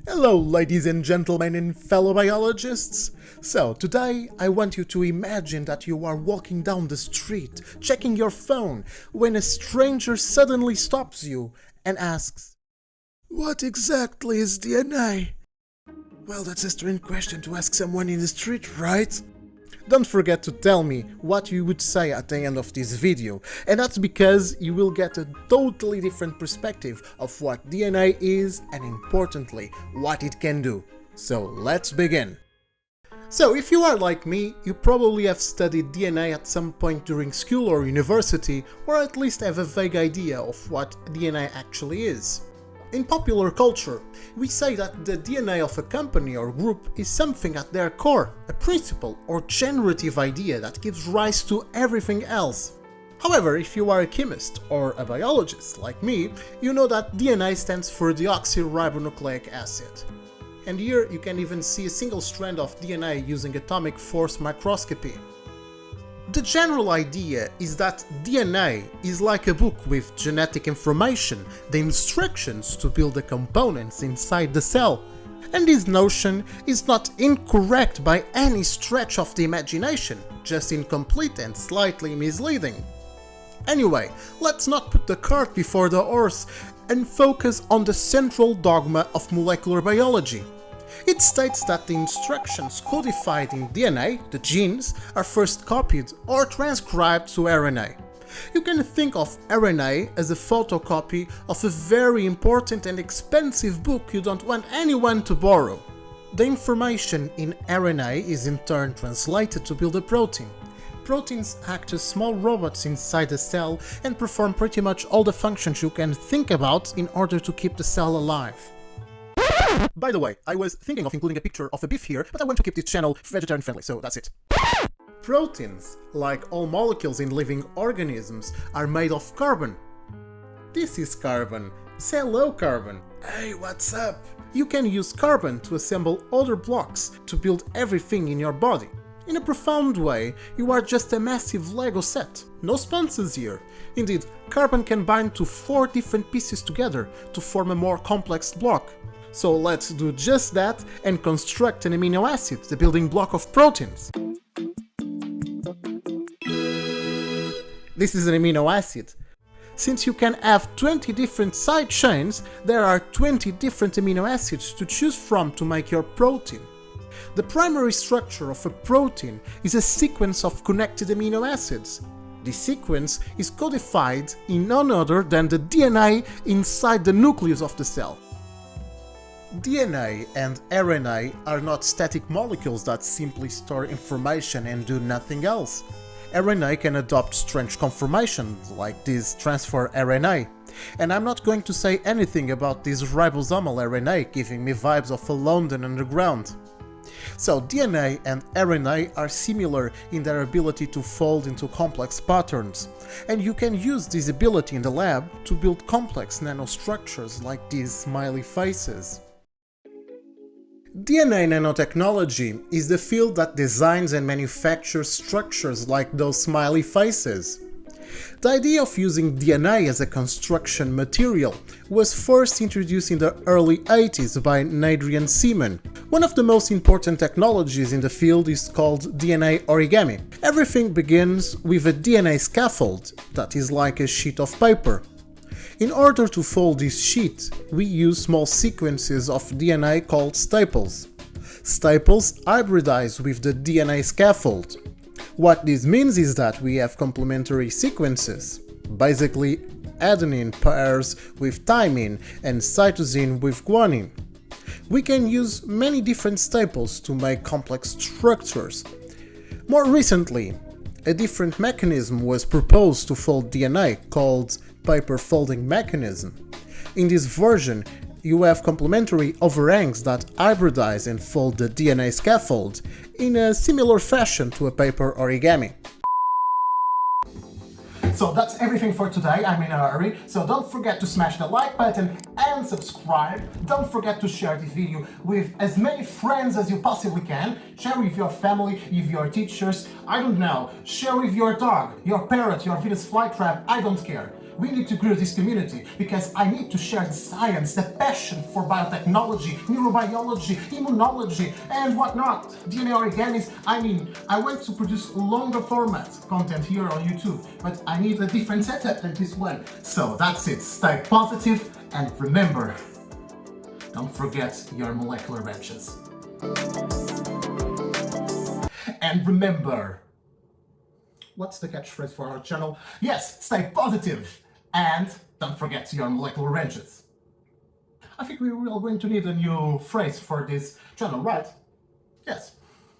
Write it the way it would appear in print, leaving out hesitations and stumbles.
Hello, ladies and gentlemen and fellow biologists! So, today I want you to imagine that you are walking down the street, checking your phone, when a stranger suddenly stops you and asks, "What exactly is DNA?" Well, that's a strange question to ask someone in the street, right? Don't forget to tell me what you would say at the end of this video, and that's because you will get a totally different perspective of what DNA is and, importantly, what it can do. So let's begin. So if you are like me, you probably have studied DNA at some point during school or university, or at least have a vague idea of what DNA actually is. In popular culture, we say that the DNA of a company or group is something at their core, a principle or generative idea that gives rise to everything else. However, if you are a chemist or a biologist like me, you know that DNA stands for deoxyribonucleic acid. And here you can even see a single strand of DNA using atomic force microscopy. The general idea is that DNA is like a book with genetic information, the instructions to build the components inside the cell. And this notion is not incorrect by any stretch of the imagination, just incomplete and slightly misleading. Anyway, let's not put the cart before the horse and focus on the central dogma of molecular biology. It states that the instructions codified in DNA, the genes, are first copied or transcribed to RNA. You can think of RNA as a photocopy of a very important and expensive book you don't want anyone to borrow. The information in RNA is in turn translated to build a protein. Proteins act as small robots inside the cell and perform pretty much all the functions you can think about in order to keep the cell alive. By the way, I was thinking of including a picture of a beef here, but I want to keep this channel vegetarian friendly, so that's it. Proteins, like all molecules in living organisms, are made of carbon. This is carbon. Say hello, carbon. Hey, what's up? You can use carbon to assemble other blocks to build everything in your body. In a profound way, you are just a massive Lego set. No sponsors here. Indeed, carbon can bind to 4 different pieces together to form a more complex block. So let's do just that and construct an amino acid, the building block of proteins. This is an amino acid. Since you can have 20 different side chains, there are 20 different amino acids to choose from to make your protein. The primary structure of a protein is a sequence of connected amino acids. This sequence is codified in none other than the DNA inside the nucleus of the cell. DNA and RNA are not static molecules that simply store information and do nothing else. RNA can adopt strange conformations like this transfer RNA. And I'm not going to say anything about this ribosomal RNA giving me vibes of a London underground. So DNA and RNA are similar in their ability to fold into complex patterns, and you can use this ability in the lab to build complex nanostructures like these smiley faces. DNA nanotechnology is the field that designs and manufactures structures like those smiley faces. The idea of using DNA as a construction material was first introduced in the early 80s by Adrian Seaman. One of the most important technologies in the field is called DNA origami. Everything begins with a DNA scaffold that is like a sheet of paper. In order to fold this sheet, we use small sequences of DNA called staples. Staples hybridize with the DNA scaffold. What this means is that we have complementary sequences, basically adenine pairs with thymine and cytosine with guanine. We can use many different staples to make complex structures. More recently, a different mechanism was proposed to fold DNA called paper folding mechanism. In this version, you have complementary overhangs that hybridize and fold the DNA scaffold in a similar fashion to a paper origami. So that's everything for today. I'm in a hurry, so don't forget to smash the like button and subscribe. Don't forget to share this video with as many friends as you possibly can. Share with your family, with your teachers, I don't know. Share with your dog, your parrot, your Venus flytrap, I don't care. We need to grow this community because I need to share the science, the passion for biotechnology, neurobiology, immunology, and whatnot. DNA origamis, I want to produce longer format content here on YouTube, but I need a different setup than this one. So that's it. Stay positive and remember, don't forget your molecular wrenches. And remember, what's the catchphrase for our channel? Yes, stay positive and don't forget your molecular wrenches. I think we are going to need a new phrase for this channel, right? Yes.